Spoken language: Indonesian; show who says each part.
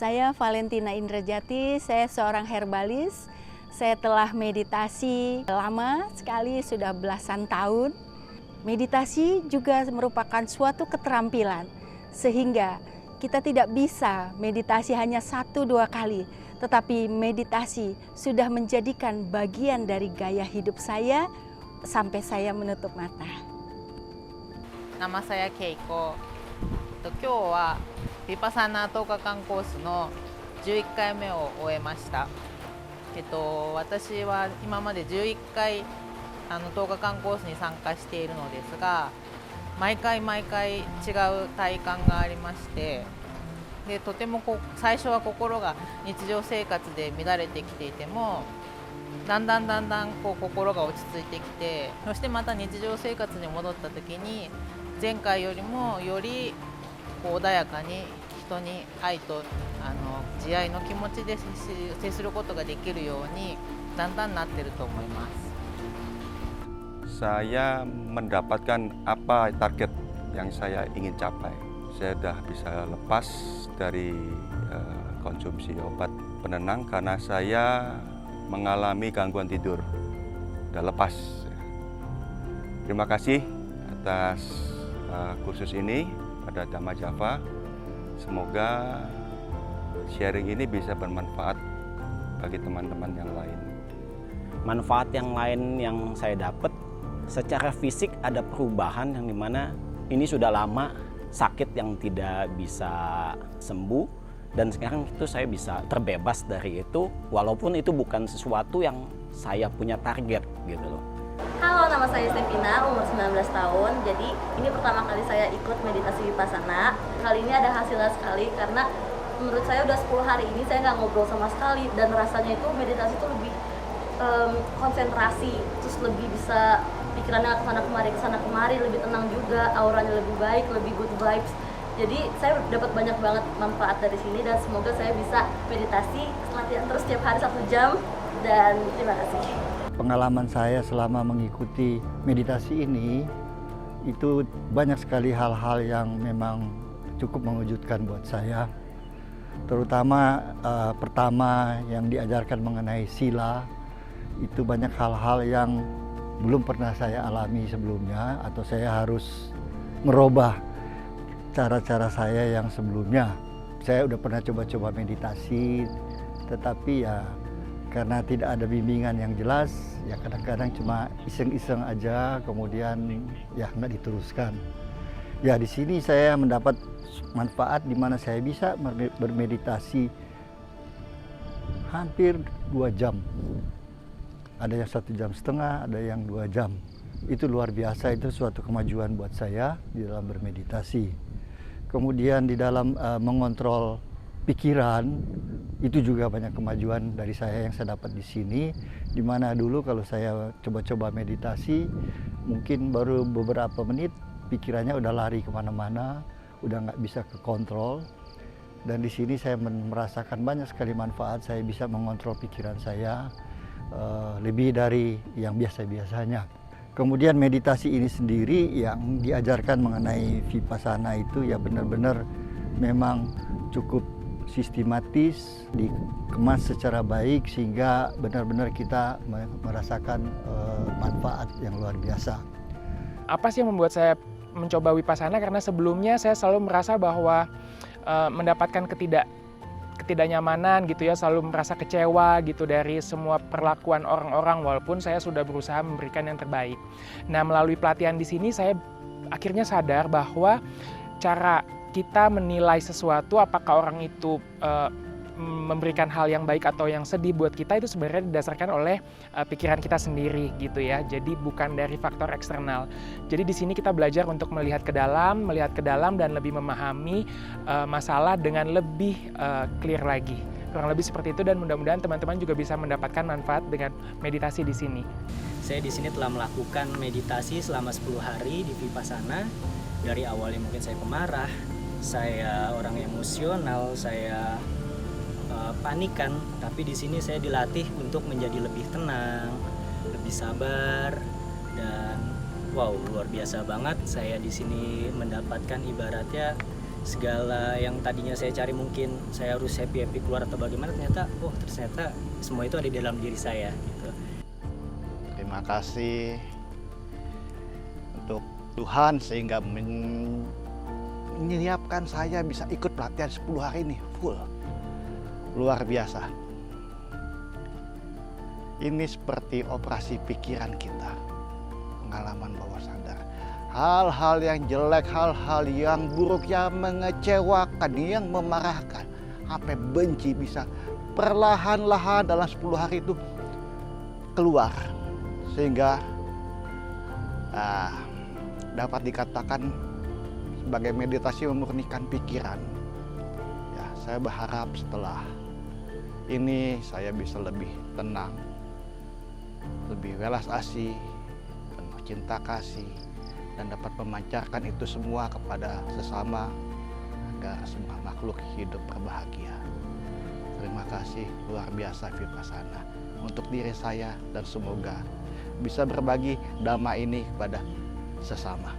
Speaker 1: Saya Valentina Indrajati, saya seorang herbalis. Saya telah meditasi lama sekali, sudah belasan tahun. Meditasi juga merupakan suatu keterampilan, sehingga kita tidak bisa meditasi hanya 1-2 kali, tetapi meditasi sudah menjadikan bagian dari gaya hidup saya sampai saya menutup mata.
Speaker 2: Nama saya Keiko. 今日はヴィパサナ10日間コースの11回目を終えました。私は今まで11回10日間コースに参加しているのですが、毎回違う体感がありまして、でとても最初は心が日常生活で乱れてきていても、だんだん心が落ち着いてきて、そしてまた日常生活に戻った時に前回よりもより穏やかに人に愛と慈愛の気持ちで接することができるようにだんだんなってると思います。
Speaker 3: Saya mendapatkan apa target yang saya ingin capai. Saya sudah bisa lepas dari konsumsi obat penenang karena saya mengalami gangguan tidur. Sudah lepas. Terima kasih atas kursus ini pada Dhamma Java. Semoga sharing ini bisa bermanfaat bagi teman-teman yang lain.
Speaker 4: Manfaat yang lain yang saya dapat, secara fisik ada perubahan yang dimana ini sudah lama sakit yang tidak bisa sembuh, dan sekarang itu saya bisa terbebas dari itu, walaupun itu bukan sesuatu yang saya punya target gitu loh.
Speaker 5: Halo, nama saya Stevina, umur 19 tahun. Jadi ini pertama kali saya ikut meditasi Vipassana. Kali ini ada hasilnya sekali karena menurut saya udah 10 hari ini saya nggak ngobrol sama sekali, dan rasanya itu meditasi itu lebih konsentrasi, terus lebih bisa pikirannya kesana kemari, lebih tenang juga, auranya lebih baik, lebih good vibes. Jadi saya dapat banyak banget manfaat dari sini, dan semoga saya bisa meditasi latihan terus setiap hari 1 jam, dan terima kasih.
Speaker 6: Pengalaman saya selama mengikuti meditasi ini, itu banyak sekali hal-hal yang memang cukup mengejutkan buat saya. Terutama pertama yang diajarkan mengenai sila, itu banyak hal-hal yang belum pernah saya alami sebelumnya, atau saya harus merubah cara-cara saya yang sebelumnya. Saya udah pernah coba-coba meditasi, tetapi ya karena tidak ada bimbingan yang jelas, ya kadang-kadang cuma iseng-iseng aja, kemudian ya nggak diteruskan. Ya di sini saya mendapat manfaat di mana saya bisa bermeditasi hampir 2 jam. Ada yang 1,5 jam, ada yang 2 jam. Itu luar biasa, itu suatu kemajuan buat saya di dalam bermeditasi. Kemudian di dalam mengontrol pikiran, itu juga banyak kemajuan dari saya yang saya dapat di sini. Di mana dulu kalau saya coba-coba meditasi, mungkin baru beberapa menit pikirannya udah lari kemana-mana, udah nggak bisa kekontrol. Dan di sini saya merasakan banyak sekali manfaat. Saya bisa mengontrol pikiran saya lebih dari yang biasa-biasanya. Kemudian meditasi ini sendiri yang diajarkan mengenai Vipassana itu ya benar-benar memang cukup sistematis, dikemas secara baik sehingga benar-benar kita merasakan manfaat yang luar biasa.
Speaker 7: Apa sih yang membuat saya mencoba Vipassana? Karena sebelumnya saya selalu merasa bahwa mendapatkan ketidaknyamanan gitu ya, selalu merasa kecewa gitu dari semua perlakuan orang-orang walaupun saya sudah berusaha memberikan yang terbaik. Nah, melalui pelatihan di sini saya akhirnya sadar bahwa cara kita menilai sesuatu apakah orang itu memberikan hal yang baik atau yang sedih buat kita itu sebenarnya didasarkan oleh pikiran kita sendiri gitu ya. Jadi bukan dari faktor eksternal. Jadi di sini kita belajar untuk melihat ke dalam dan lebih memahami masalah dengan lebih clear lagi. Kurang lebih seperti itu, dan mudah-mudahan teman-teman juga bisa mendapatkan manfaat dengan meditasi di sini.
Speaker 8: Saya di sini telah melakukan meditasi selama 10 hari di Vipassana. Dari awalnya mungkin saya pemarah, saya orang emosional, saya panikan, tapi di sini saya dilatih untuk menjadi lebih tenang, lebih sabar, dan wow, luar biasa banget. Saya di sini mendapatkan ibaratnya segala yang tadinya saya cari mungkin saya harus happy keluar atau bagaimana, ternyata semua itu ada di dalam diri saya gitu.
Speaker 9: Terima kasih untuk Tuhan sehingga menyiapkan saya bisa ikut pelatihan 10 hari ini full. Luar biasa. Ini seperti operasi pikiran kita. Pengalaman bawah sadar. Hal-hal yang jelek, hal-hal yang buruk, yang mengecewakan, yang memarahkan, sampai benci bisa perlahan-lahan dalam 10 hari itu keluar. Sehingga dapat dikatakan sebagai meditasi memurnikan pikiran. Ya, saya berharap setelah ini saya bisa lebih tenang, lebih welas asih, penuh cinta kasih, dan dapat memancarkan itu semua kepada sesama agar semua makhluk hidup berbahagia. Terima kasih luar biasa Vipassana untuk diri saya, dan semoga bisa berbagi dhamma ini kepada sesama.